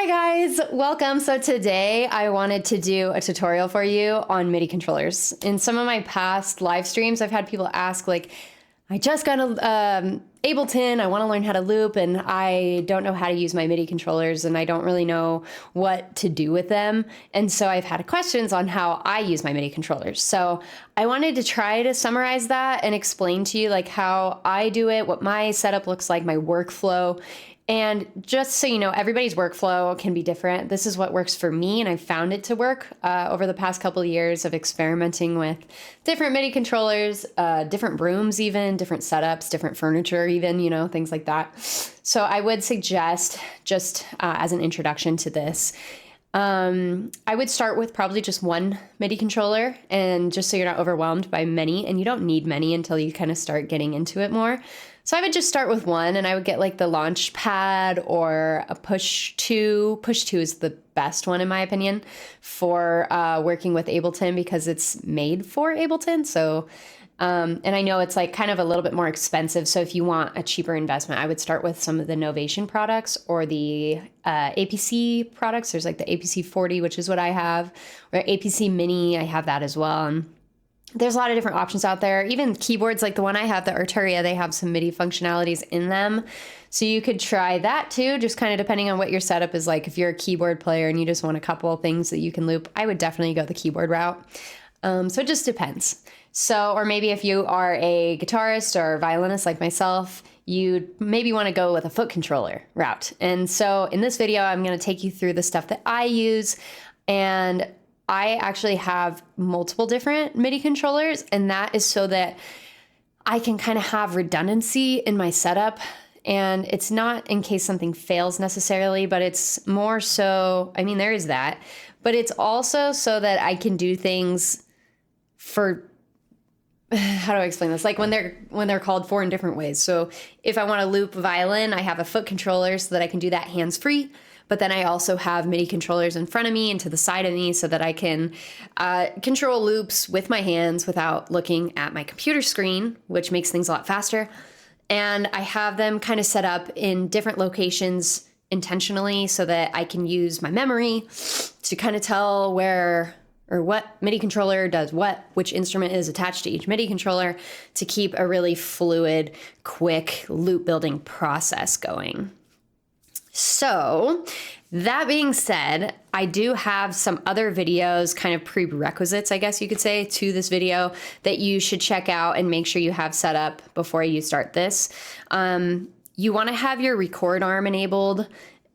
Hi guys, welcome. So today I wanted to do a tutorial for you on MIDI controllers. In some of my past live streams, I've had people ask like, I just got a Ableton, I want to learn how to loop, and I don't know how to use my MIDI controllers, and I don't really know what to do with them. And so I've had questions on how I use my MIDI controllers. So I wanted to try to summarize that and explain to you like how I do it, what my setup looks like, my workflow. And just so you know, everybody's workflow can be different. This is what works for me, and I've found it to work over the past couple of years of experimenting with different MIDI controllers, different rooms even, different setups, different furniture even, you know, things like that. So I would suggest, just as an introduction to this, I would start with probably just one MIDI controller, and just so you're not overwhelmed by many, and you don't need many until you kind of start getting into it more. So I would just start with one, and I would get like the launch pad or a push 2. Push 2 is the best one in my opinion for working with Ableton because it's made for Ableton. So, and I know it's like kind of a little bit more expensive. So if you want a cheaper investment, I would start with some of the Novation products or the APC products. There's like the APC 40, which is what I have, or APC Mini. I have that as well. And there's a lot of different options out there. Even keyboards like the one I have, the Arturia, they have some MIDI functionalities in them. So you could try that too, just kind of depending on what your setup is like. If you're a keyboard player and you just want a couple of things that you can loop, I would definitely go the keyboard route. So it just depends. So, or maybe if you are a guitarist or violinist like myself, you maybe want to go with a foot controller route. And so in this video, I'm going to take you through the stuff that I use, and I actually have multiple different MIDI controllers, and that is so that I can kind of have redundancy in my setup. And it's not in case something fails necessarily, but it's more so, I mean, there is that, but it's also so that I can do things for, how do I explain this? Like when they're called for in different ways. So if I want to loop violin, I have a foot controller so that I can do that hands-free. But then I also have MIDI controllers in front of me and to the side of me so that I can control loops with my hands without looking at my computer screen, which makes things a lot faster. And I have them kind of set up in different locations intentionally so that I can use my memory to kind of tell where or what MIDI controller does what, which instrument is attached to each MIDI controller, to keep a really fluid, quick loop building process going. So that being said, I do have some other videos, kind of prerequisites, I guess you could say, to this video that you should check out and make sure you have set up before you start this. You want to have your record arm enabled.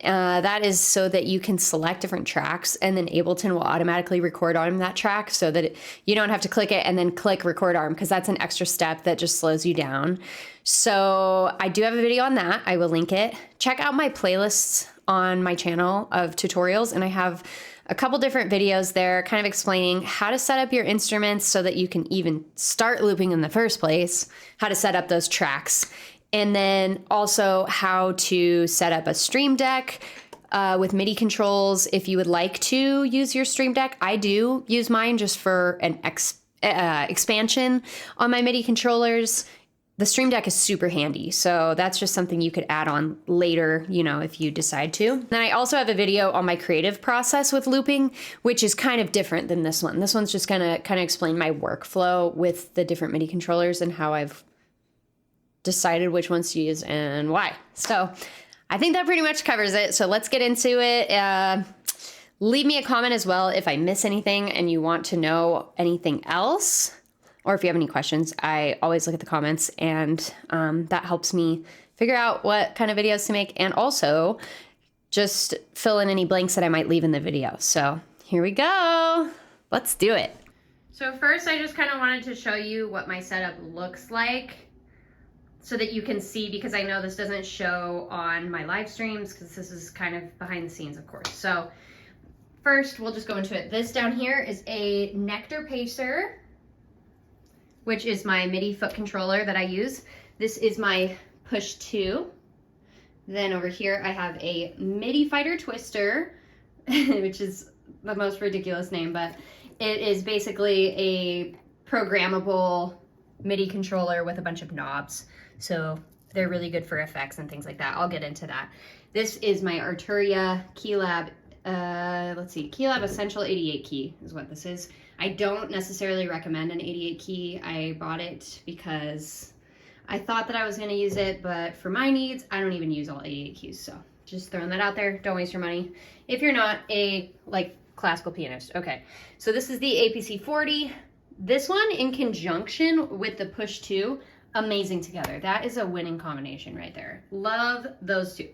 That is so that you can select different tracks, and then Ableton will automatically record on that track so that you don't have to click it and then click record arm, because that's an extra step that just slows you down. So I do have a video on that. I will link it. Check out my playlists on my channel of tutorials, and I have a couple different videos there kind of explaining how to set up your instruments so that you can even start looping in the first place, how to set up those tracks, and then also how to set up a Stream Deck with MIDI controls if you would like to use your Stream Deck. I do use mine just for an expansion on my MIDI controllers. The Stream Deck is super handy, so that's just something you could add on later, you know, if you decide to. Then I also have a video on my creative process with looping, which is kind of different than this one. This one's just gonna kind of explain my workflow with the different MIDI controllers and how I've decided which ones to use and why. So I think that pretty much covers it. So let's get into it. Leave me a comment as well if I miss anything and you want to know anything else, or if you have any questions. I always look at the comments, and that helps me figure out what kind of videos to make, and also just fill in any blanks that I might leave in the video. So here we go. Let's do it. So first, I just kind of wanted to show you what my setup looks like so that you can see, because I know this doesn't show on my live streams because this is kind of behind the scenes, of course. So first, we'll just go into it. This down here is a Nectar Pacer, which is my MIDI foot controller that I use. This is my Push 2. Then over here I have a MIDI Fighter Twister, which is the most ridiculous name, but it is basically a programmable MIDI controller with a bunch of knobs. So they're really good for effects and things like that. I'll get into that. This is my Arturia Keylab, let's see, Keylab Essential 88 key is what this is. I don't necessarily recommend an 88 key. I bought it because I thought that I was gonna use it, but for my needs, I don't even use all 88 keys. So just throwing that out there. Don't waste your money if you're not a classical pianist. Okay, so this is the APC 40. This one in conjunction with the Push 2, amazing together. That is a winning combination right there. Love those two.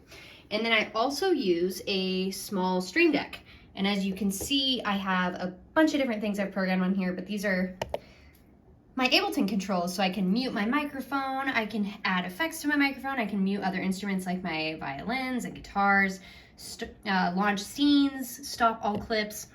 And then I also use a small Stream Deck. And as you can see, I have a bunch of different things I've programmed on here, but these are my Ableton controls. So I can mute my microphone, I can add effects to my microphone, I can mute other instruments like my violins and guitars, launch scenes, stop all clips.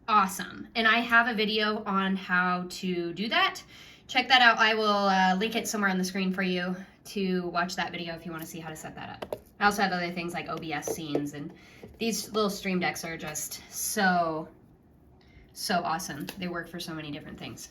Awesome. And I have a video on how to do that. Check that out. I will link it somewhere on the screen for you to watch that video if you want to see how to set that up. I also have other things like OBS scenes, and these little Stream Decks are just so awesome. They work for so many different things.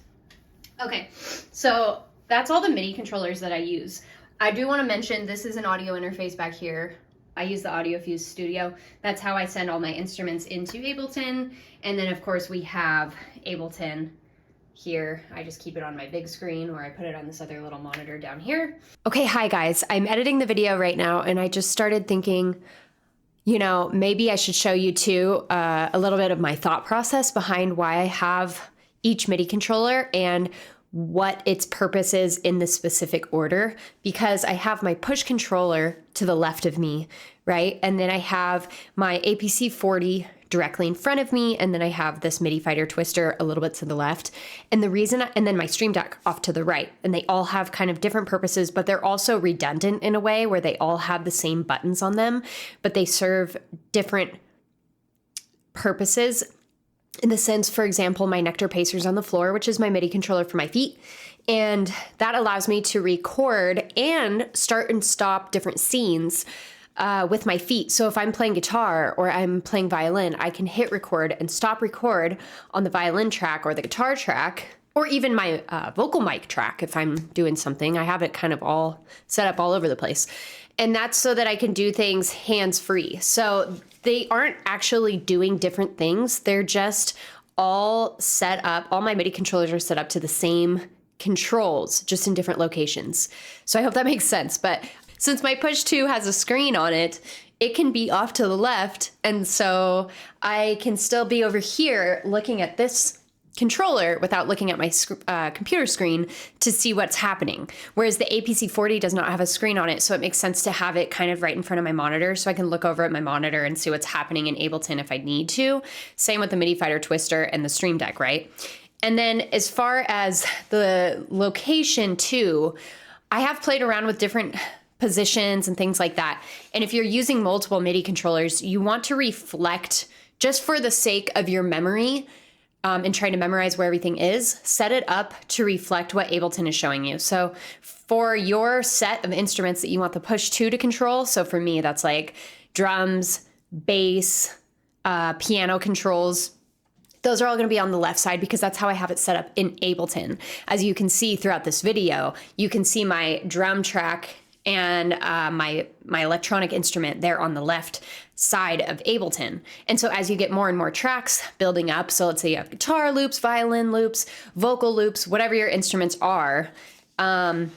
Okay, so that's all the MIDI controllers that I use. I do want to mention this is an audio interface back here. I use the AudioFuse Studio. That's how I send all my instruments into Ableton. And then of course we have Ableton here. I just keep it on my big screen, or I put it on this other little monitor down here. Okay, hi guys. I'm editing the video right now, and I just started thinking, you know, maybe I should show you too a little bit of my thought process behind why I have each MIDI controller and what its purpose is in the specific order, because I have my push controller to the left of me, right? And then I have my APC 40 directly in front of me, and then I have this MIDI Fighter Twister a little bit to the left. And the reason, and then my Stream Deck off to the right, and they all have kind of different purposes, but they're also redundant in a way where they all have the same buttons on them, but they serve different purposes. In the sense, for example, my Nectar Pacer's on the floor, which is my MIDI controller for my feet. And that allows me to record and start and stop different scenes with my feet. So if I'm playing guitar or I'm playing violin, I can hit record and stop record on the violin track or the guitar track, or even my vocal mic track if I'm doing something. I have it kind of all set up all over the place. And that's so that I can do things hands-free. So they aren't actually doing different things. They're just all set up. All my MIDI controllers are set up to the same controls, just in different locations. So I hope that makes sense. But since my Push 2 has a screen on it, it can be off to the left. And so I can still be over here looking at this controller without looking at my computer screen to see what's happening. Whereas the APC 40 does not have a screen on it, so it makes sense to have it kind of right in front of my monitor so I can look over at my monitor and see what's happening in Ableton if I need to. Same with the MIDI Fighter Twister and the Stream Deck, right? And then as far as the location too, I have played around with different positions and things like that. And if you're using multiple MIDI controllers, you want to reflect, just for the sake of your memory, and trying to memorize where everything is, set it up to reflect what Ableton is showing you. So for your set of instruments that you want the Push 2 to control, so for me, that's like drums, bass, piano controls, those are all going to be on the left side because that's how I have it set up in Ableton. As you can see throughout this video, you can see my drum track and my electronic instrument there on the left side of Ableton. And so as you get more and more tracks building up, so let's say you have guitar loops, violin loops, vocal loops, whatever your instruments are, or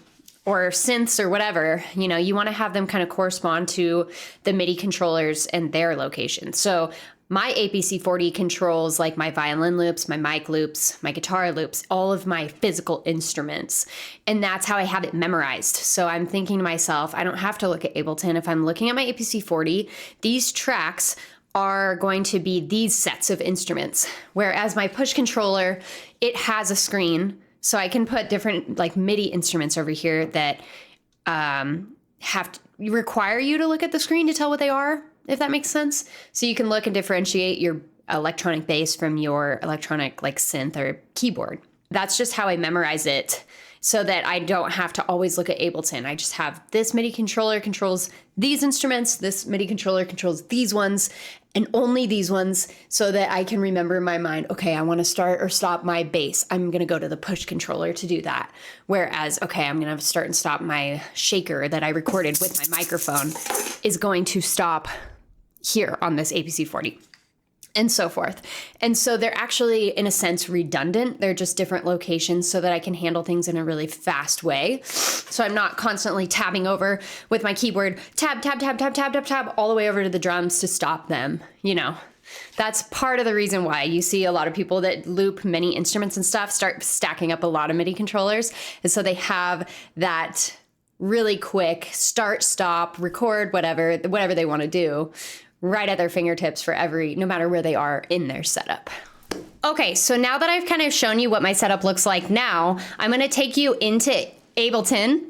synths or whatever, you know, you want to have them kind of correspond to the MIDI controllers and their location. So my APC 40 controls like my violin loops, my mic loops, my guitar loops, all of my physical instruments. And that's how I have it memorized. So I'm thinking to myself, I don't have to look at Ableton. If I'm looking at my APC 40, these tracks are going to be these sets of instruments. Whereas my push controller, it has a screen. So I can put different like MIDI instruments over here that require you to look at the screen to tell what they are, if that makes sense. So you can look and differentiate your electronic bass from your electronic like synth or keyboard. That's just how I memorize it so that I don't have to always look at Ableton. I just have this MIDI controller controls these instruments, this MIDI controller controls these ones, and only these ones, so that I can remember in my mind, okay, I want to start or stop my bass. I'm going to go to the push controller to do that. Whereas, okay, I'm going to start and stop my shaker that I recorded with my microphone is going to stop here on this APC 40. And so forth. And so they're actually, in a sense, redundant. They're just different locations so that I can handle things in a really fast way. So I'm not constantly tabbing over with my keyboard, tab, tab, tab, tab, tab, tab, tab, all the way over to the drums to stop them. You know, that's part of the reason why you see a lot of people that loop many instruments and stuff start stacking up a lot of MIDI controllers. And so they have that really quick start, stop, record, whatever they want to do, right at their fingertips for no matter where they are in their setup. Okay, so now that I've kind of shown you what my setup looks like now, I'm going to take you into Ableton,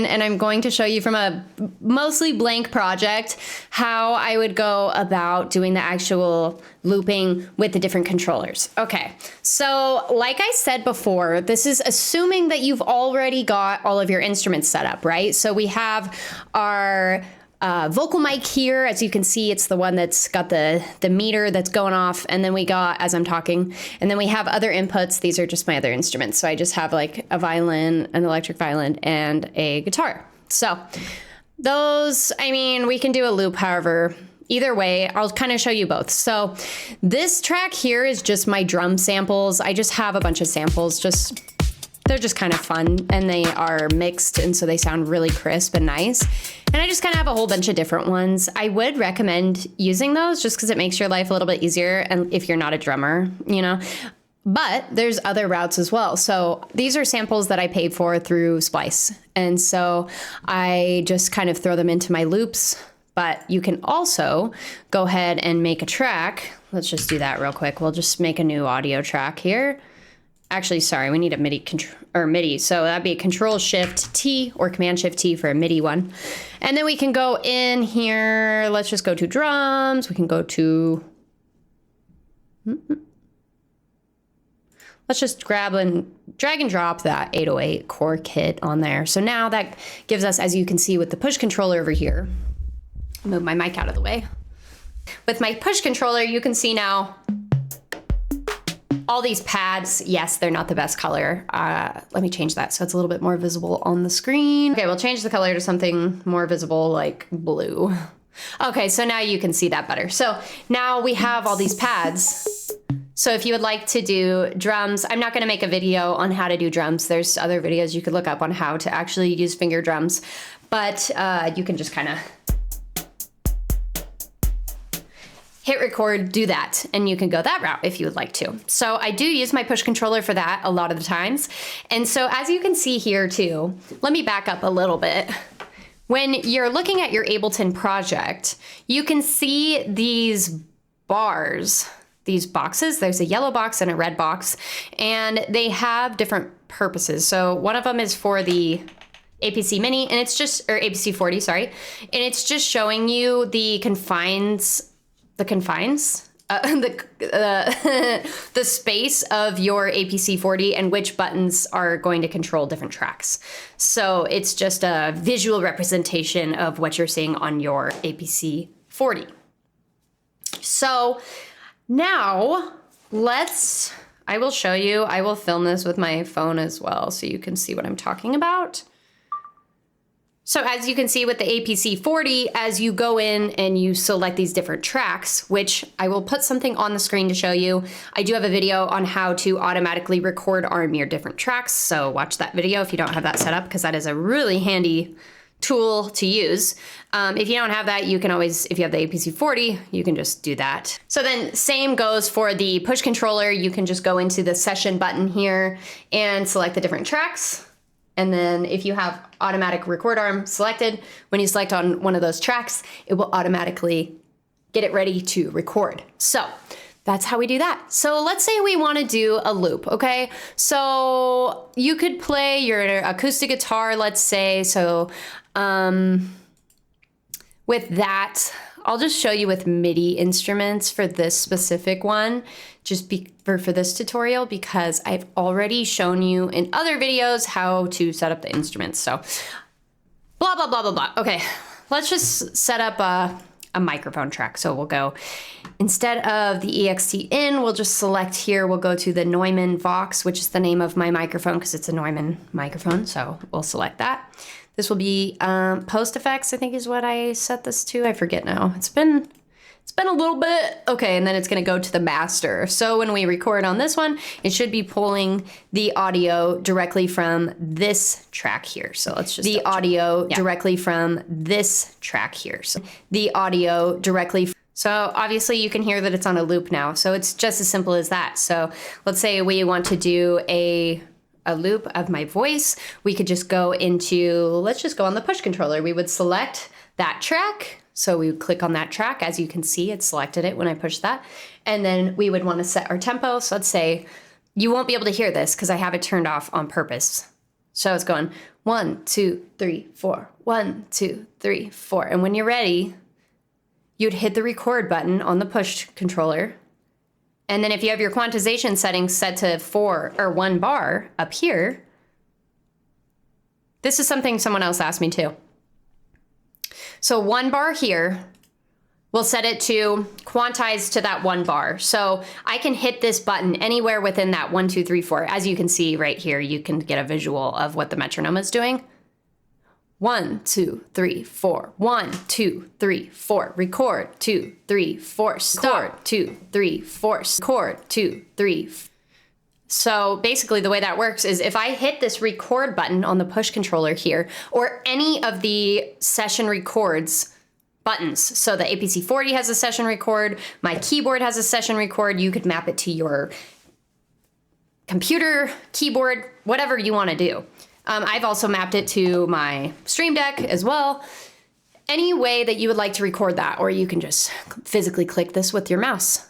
and I'm going to show you from a mostly blank project how I would go about doing the actual looping with the different controllers. Okay, so like I said before, this is assuming that you've already got all of your instruments set up, right? So we have our vocal mic here. As you can see, it's the one that's got the meter that's going off. And then we got, as I'm talking, and then we have other inputs. These are just my other instruments. So I just have like a violin, an electric violin, and a guitar. So those, I mean, we can do a loop, however, either way, I'll kind of show you both. So this track here is just my drum samples. I just have a bunch of samples, they're just kind of fun, and they are mixed, and so they sound really crisp and nice. And I just kind of have a whole bunch of different ones. I would recommend using those just because it makes your life a little bit easier, and if you're not a drummer, you know. But there's other routes as well. So these are samples that I paid for through Splice. And so I just kind of throw them into my loops. But you can also go ahead and make a track. Let's just do that real quick. We'll just make a new audio track here. Actually, sorry, we need a MIDI. So that'd be a Control-Shift-T or Command-Shift-T for a MIDI one. And then we can go in here. Let's just go to drums. We can go to... Let's just grab and drag and drop that 808 core kit on there. So now that gives us, as you can see with the push controller over here, move my mic out of the way. With my push controller, you can see now all these pads. Yes, they're not the best color. Let me change that so it's a little bit more visible on the screen. Okay, we'll change the color to something more visible like blue. Okay, so now you can see that better. So now we have all these pads. So if you would like to do drums, I'm not gonna make a video on how to do drums. There's other videos you could look up on how to actually use finger drums, but you can just kind of hit record, do that, and you can go that route if you would like to. So I do use my push controller for that a lot of the times. And so as you can see here too, let me back up a little bit. When you're looking at your Ableton project, you can see these bars, these boxes. There's a yellow box and a red box, and they have different purposes. So one of them is for the APC Mini, and it's just, or APC 40, sorry. And it's just showing you the the space of your APC 40 and which buttons are going to control different tracks. So it's just a visual representation of what you're seeing on your APC 40. So now I will show you, I will film this with my phone as well so you can see what I'm talking about. So as you can see with the APC 40, as you go in and you select these different tracks, which I will put something on the screen to show you. I do have a video on how to automatically record arm your different tracks. So watch that video if you don't have that set up, because that is a really handy tool to use. If you don't have that, you can always, if you have the APC 40, you can just do that. So then same goes for the push controller. You can just go into the session button here and select the different tracks. And then if you have automatic record arm selected, when you select on one of those tracks, it will automatically get it ready to record. So that's how we do that. So let's say we want to do a loop, okay? So you could play your acoustic guitar, let's say. So with that, I'll just show you with MIDI instruments for this specific one, just for this tutorial, because I've already shown you in other videos how to set up the instruments. So blah, blah, blah, blah, blah. Okay, let's just set up a microphone track. So we'll go, instead of the EXT in, we'll just select here, we'll go to the Neumann Vox, which is the name of my microphone because it's a Neumann microphone. So we'll select that. This will be post effects, I think is what I set this to. I forget now. It's been a little bit. Okay, and then it's gonna go to the master. So when we record on this one, it should be pulling the audio directly from this track here. So let's just directly from this track here. So the audio directly. So obviously you can hear that it's on a loop now. So it's just as simple as that. So let's say we want to do a loop of my voice. We could just go into, let's just go on the push controller. We would select that track. So we would click on that track. As you can see, it selected it when I pushed that. And then we would want to set our tempo. So let's say you won't be able to hear this because I have it turned off on purpose. So it's going 1, 2, 3, 4, 1, 2, 3, 4. And when you're ready, you'd hit the record button on the push controller. And then if you have your quantization settings set to 4 or 1 bar up here, this is something someone else asked me too. So 1 bar here, we'll set it to quantize to that 1 bar. So I can hit this button anywhere within that 1, 2, 3, 4. As you can see right here, you can get a visual of what the metronome is doing. 1, 2, 3, 4. 1, 2, 3, 4. Record. 2, 3, 4. Start. 2, 3, 4. Record. 2, 3. So basically the way that works is if I hit this record button on the push controller here, or any of the session records buttons, so the APC40 has a session record, my keyboard has a session record, you could map it to your computer, keyboard, whatever you want to do. I've also mapped it to my Stream Deck as well. Any way that you would like to record that, or you can just physically click this with your mouse.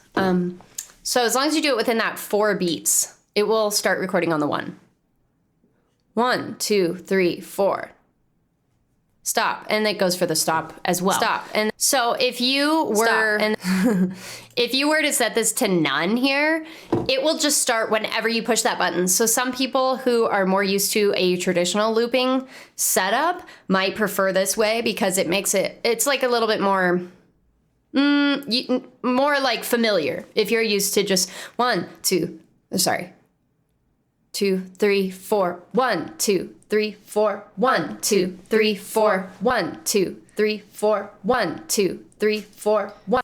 So as long as you do it within that 4 beats, it will start recording on the 1. 1, 2, 3, 4. Stop. And it goes for the stop as well. Stop. And so if you were if you were to set this to none here, it will just start whenever you push that button. So some people who are more used to a traditional looping setup might prefer this way because it makes it's like a little bit more more like familiar. If you're used to just 1, 2, 2, 3, 4, 1, 2, 3, 4, 1, 2, 3, 4, 1, 2, 3, 4, 1, 2, 3, 4, 1.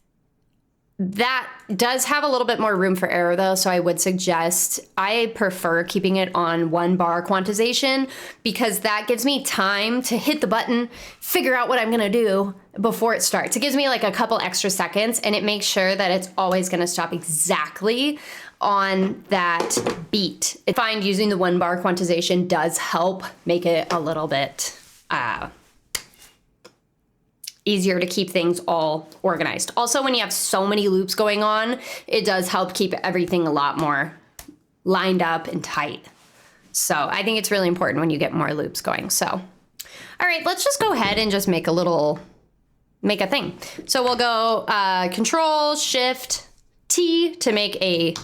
That does have a little bit more room for error though, so I would suggest, I prefer keeping it on 1 bar quantization because that gives me time to hit the button, figure out what I'm gonna do before it starts. It gives me like a couple extra seconds and it makes sure that it's always gonna stop exactly on that beat. I find using the 1 bar quantization does help make it a little bit easier to keep things all organized. Also, when you have so many loops going on, it does help keep everything a lot more lined up and tight. So I think it's really important when you get more loops going. So, all right, let's just go ahead and just make a thing. So we'll go Control Shift T to make a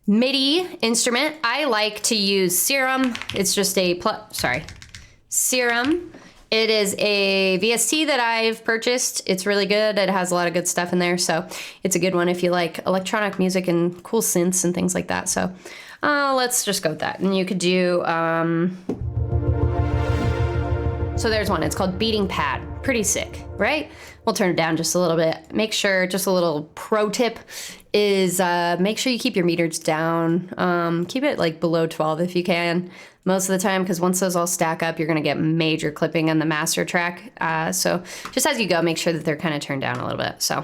MIDI instrument. I like to use Serum. It's just Serum. It is a VST that I've purchased. It's really good. It has a lot of good stuff in there. So it's a good one if you like electronic music and cool synths and things like that. So let's just go with that. And you could do, so there's one, it's called Beating Pad. Pretty sick, right? We'll turn it down just a little bit. Make sure, just a little pro tip is make sure you keep your meters down. Keep it like below 12 if you can most of the time, because once those all stack up, you're gonna get major clipping on the master track. So just as you go, make sure that they're kind of turned down a little bit, so.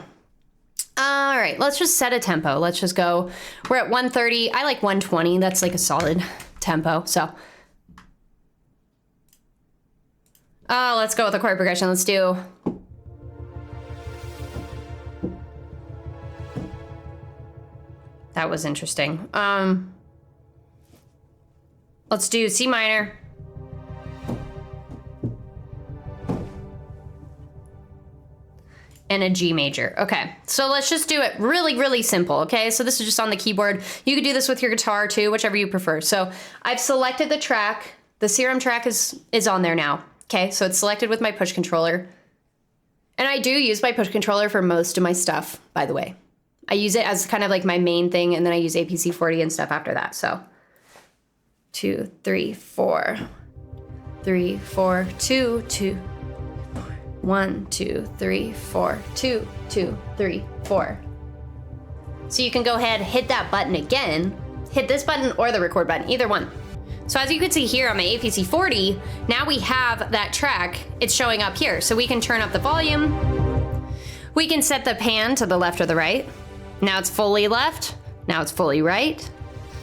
All right, let's just set a tempo. Let's just go, we're at 130. I like 120, that's like a solid tempo, so. Let's go with a chord progression. Let's do. That was interesting. Let's do C minor. And a G major. Okay, so let's just do it really, really simple, okay? So this is just on the keyboard. You could do this with your guitar too, whichever you prefer. So I've selected the track. The Serum track is on there now. Okay, so it's selected with my push controller. And I do use my push controller for most of my stuff, by the way. I use it as kind of like my main thing, and then I use APC 40 and stuff after that. So 2, 3, 4, 3, 4, 2, 2, 1, 2, 3, 4, 2, 2, 3, 4. So you can go ahead, hit that button again, hit this button or the record button, either one. So as you can see here on my APC 40, now we have that track, it's showing up here. So we can turn up the volume. We can set the pan to the left or the right. Now it's fully left, now it's fully right.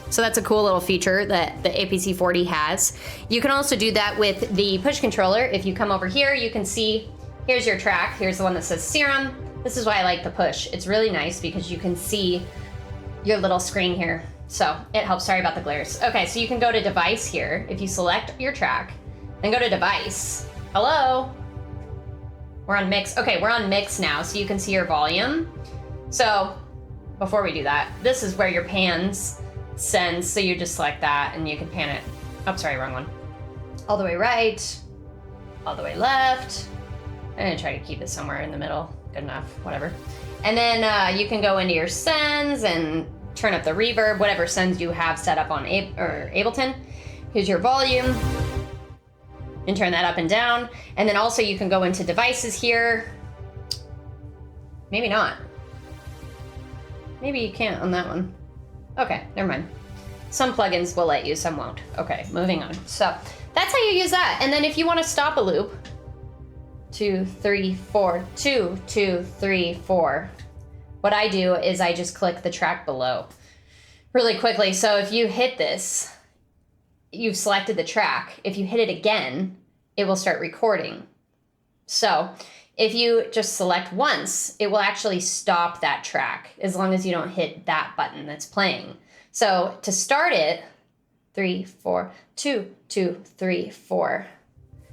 So that's a cool little feature that the APC 40 has. You can also do that with the push controller. If you come over here, you can see, here's your track. Here's the one that says Serum. This is why I like the push. It's really nice because you can see your little screen here. So it helps, sorry about the glares. Okay, so you can go to device here. If you select your track, then go to device. Hello? We're on mix. Okay, we're on mix now, so you can see your volume. So before we do that, this is where your pans sends. So you just select that and you can pan it. Oh, sorry, wrong one. All the way right, all the way left. I'm gonna try to keep it somewhere in the middle. Good enough, whatever. And then you can go into your sends and turn up the reverb, whatever sends you have set up on Ableton. Here's your volume. And turn that up and down. And then also you can go into devices here. Maybe not. Maybe you can't on that one. Okay, never mind. Some plugins will let you, some won't. Okay, moving on. So that's how you use that. And then if you want to stop a loop, 2, 3, 4, 2, 2, 3, 4. What I do is I just click the track below really quickly. So if you hit this, you've selected the track. If you hit it again, it will start recording. So if you just select once, it will actually stop that track as long as you don't hit that button that's playing. So to start it, 3, 4, 2, 2, 3, 4.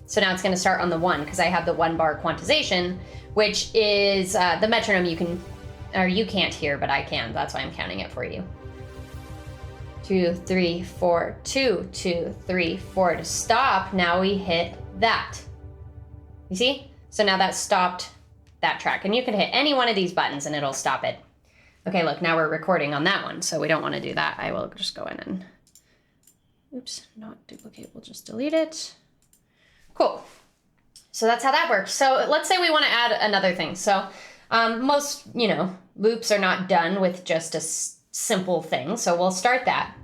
So now it's going to start on the 1 because I have the 1 bar quantization, which is the metronome you can't hear, but I can. That's why I'm counting it for you. 2, 3, 4, 2, 2, 3, 4. To stop, now we hit that. You see? So now that stopped that track. And you can hit any one of these buttons and it'll stop it. Okay, look, now we're recording on that one, so we don't want to do that. I will just go in and, oops, not duplicate, we'll just delete it. Cool. So that's how that works. So let's say we want to add another thing. So most, loops are not done with just a simple thing. So we'll start that.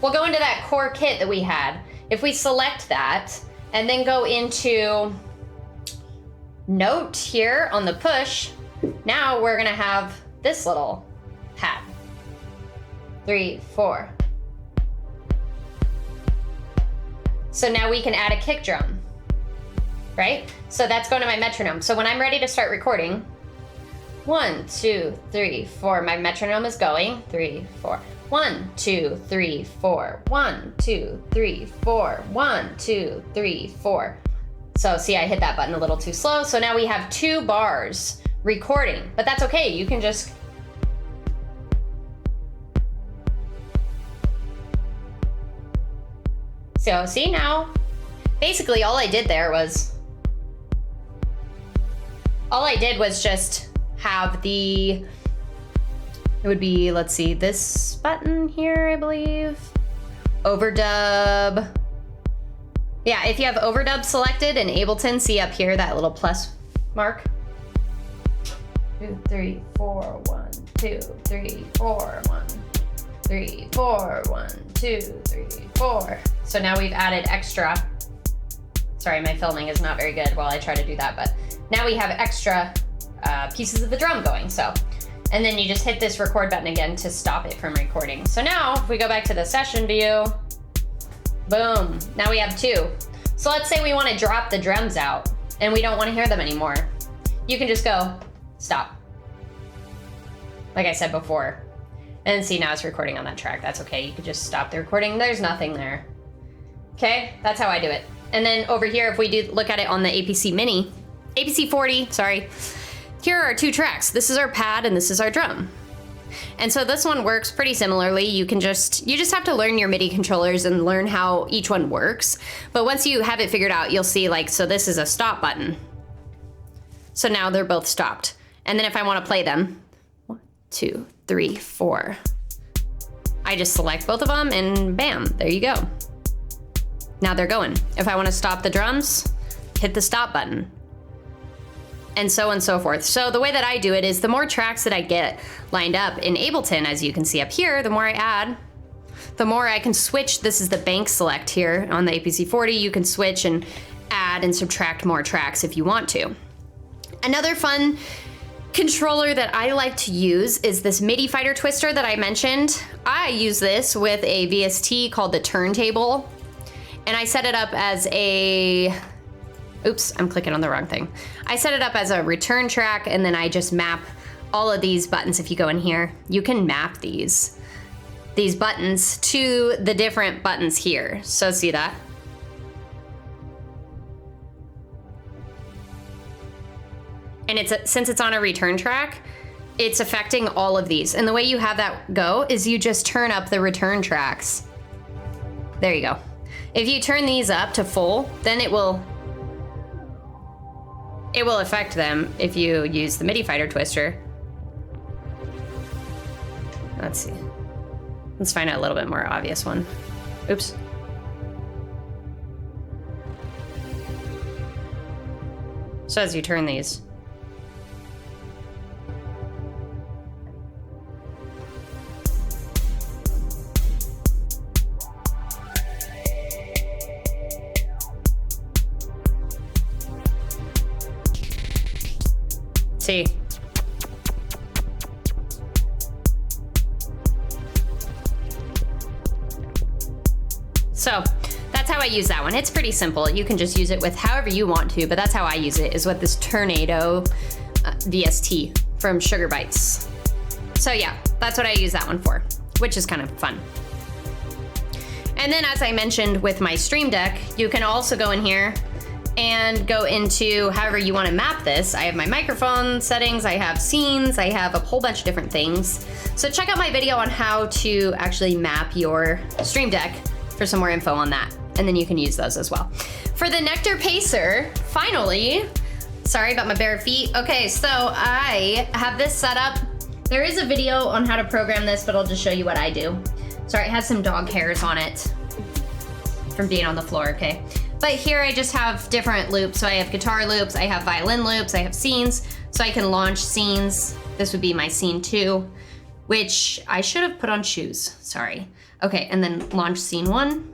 We'll go into that core kit that we had. If we select that and then go into note here on the push, now we're going to have this little hat. 3, 4. So now we can add a kick drum, right? So that's going to my metronome. So when I'm ready to start recording, 1, 2, 3, 4, my metronome is going, 3, 4. 1, 2, 3, 4, 1, 2, 3, 4, 1, 2, 3, 4. So see, I hit that button a little too slow. So now we have 2 bars recording, but that's okay. You can just so see now, basically all I did was just have it would be, let's see, this button here, I believe. Overdub. Yeah, if you have overdub selected in Ableton, see up here, that little plus mark. 2, 3, 4, 1, 2, 3, 4, 1, 3, 4, 1, 2, 3, 4. So now we've added extra. Sorry, my filming is not very good while I try to do that, but now we have extra pieces of the drum going. So, and then you just hit this record button again to stop it from recording. So now if we go back to the session view, boom, now we have 2. So let's say we want to drop the drums out and we don't want to hear them anymore. You can just go stop. Like I said before. And see, now it's recording on that track. That's okay. You could just stop the recording. There's nothing there. Okay, that's how I do it. And then over here, if we do look at it on the APC 40, sorry. Here are our 2 tracks. This is our pad and this is our drum. And so this one works pretty similarly. You just have to learn your MIDI controllers and learn how each one works. But once you have it figured out, you'll see so this is a stop button. So now they're both stopped. And then if I want to play them, 1, 2, 3, 4. I just select both of them and bam, there you go. Now they're going. If I want to stop the drums, hit the stop button. And so on and so forth. So the way that I do it is the more tracks that I get lined up in Ableton, as you can see up here, the more I add, the more I can switch. This is the bank select here on the APC40. You can switch and add and subtract more tracks if you want to. Another fun controller that I like to use is this MIDI fighter twister that I mentioned. I use this with a VST called the turntable, and I set it up as a, oops, I'm clicking on the wrong thing. I set it up as a return track, and then I just map all of these buttons. If you go in here, you can map these buttons to the different buttons here. So see that? And since it's on a return track, it's affecting all of these. And the way you have that go is you just turn up the return tracks. There you go. If you turn these up to full, then it will affect them if you use the MIDI fighter twister. Let's see. Let's find a little bit more obvious one. Oops. So as you turn these, see. So that's how I use that one. It's pretty simple. You can just use it with however you want to, but that's how I use it, is with this Tornado VST from Sugar Bites. So yeah, that's what I use that one for, which is kind of fun. And then as I mentioned with my Stream Deck, you can also go in here and go into however you want to map this. I have my microphone settings, I have scenes, I have a whole bunch of different things. So check out my video on how to actually map your Stream Deck for some more info on that. And then you can use those as well. For the Nectar Pacer, finally, sorry about my bare feet. Okay, so I have this set up. There is a video on how to program this, but I'll just show you what I do. Sorry, it has some dog hairs on it from being on the floor, okay? But here I just have different loops. So I have guitar loops, I have violin loops, I have scenes. So I can launch scenes. This would be my scene 2, which I should have put on shoes, sorry. Okay, and then launch scene 1.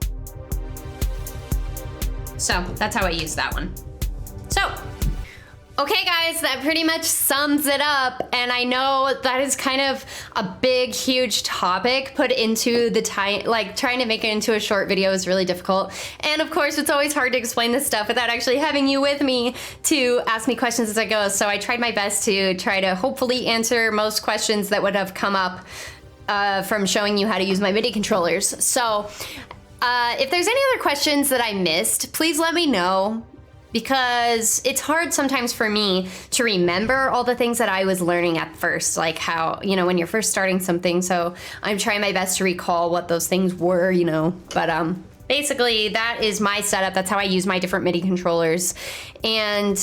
So that's how I use that one. So, okay guys, that pretty much sums it up. And I know that is kind of a big, huge topic put into the time, like trying to make it into a short video is really difficult. And of course, it's always hard to explain this stuff without actually having you with me to ask me questions as I go. So I tried my best to try to hopefully answer most questions that would have come up from showing you how to use my MIDI controllers. So if there's any other questions that I missed, please let me know, because it's hard sometimes for me to remember all the things that I was learning at first, like how, you know, when you're first starting something. So I'm trying my best to recall what those things were, you know, but basically that is my setup. That's how I use my different MIDI controllers. And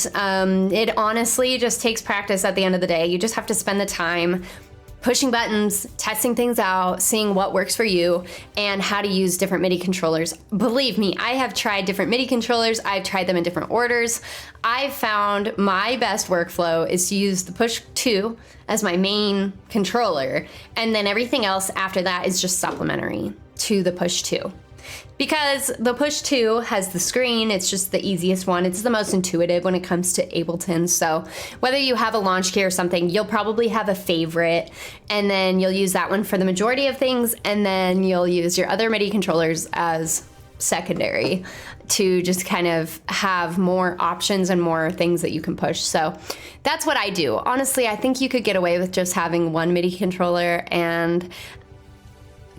it honestly just takes practice at the end of the day. You just have to spend the time pushing buttons, testing things out, seeing what works for you, and how to use different MIDI controllers. Believe me, I have tried different MIDI controllers. I've tried them in different orders. I've found my best workflow is to use the Push 2 as my main controller, and then everything else after that is just supplementary to the Push 2. Because the Push 2 has the screen, it's just the easiest one. It's the most intuitive when it comes to Ableton. So whether you have a launch key or something, you'll probably have a favorite, and then you'll use that one for the majority of things, and then you'll use your other MIDI controllers as secondary to just kind of have more options and more things that you can push. So that's what I do. Honestly, I think you could get away with just having one MIDI controller and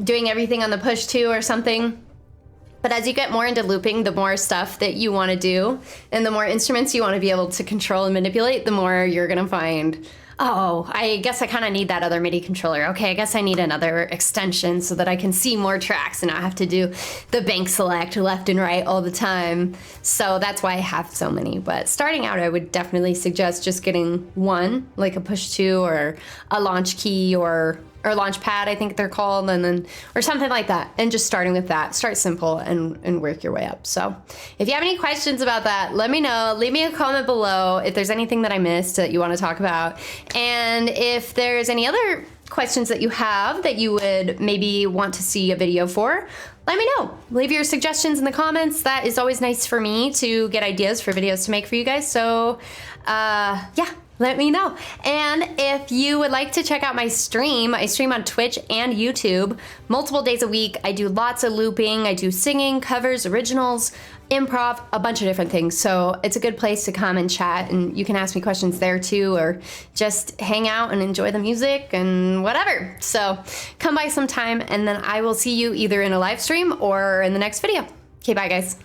doing everything on the Push 2 or something. But as you get more into looping, the more stuff that you want to do and the more instruments you want to be able to control and manipulate, the more you're going to find Oh, I guess I kind of need that other MIDI controller. Okay, I guess I need another extension so that I can see more tracks and not have to do the bank select left and right all the time. So that's why I have so many. But starting out, I would definitely suggest just getting one, like a push 2 or a launch key or launch pad, I think they're called, and then, or something like that. And just starting with that. Start simple and work your way up. So if you have any questions about that, let me know. Leave me a comment below if there's anything that I missed that you want to talk about. And if there's any other questions that you have that you would maybe want to see a video for, let me know. Leave your suggestions in the comments. That is always nice for me to get ideas for videos to make for you guys. So yeah, let me know. And if you would like to check out my stream, I stream on Twitch and YouTube multiple days a week. I do lots of looping. I do singing, covers, originals, improv, a bunch of different things. So it's a good place to come and chat, and you can ask me questions there too, or just hang out and enjoy the music and whatever. So come by sometime, and then I will see you either in a live stream or in the next video. Okay, bye guys.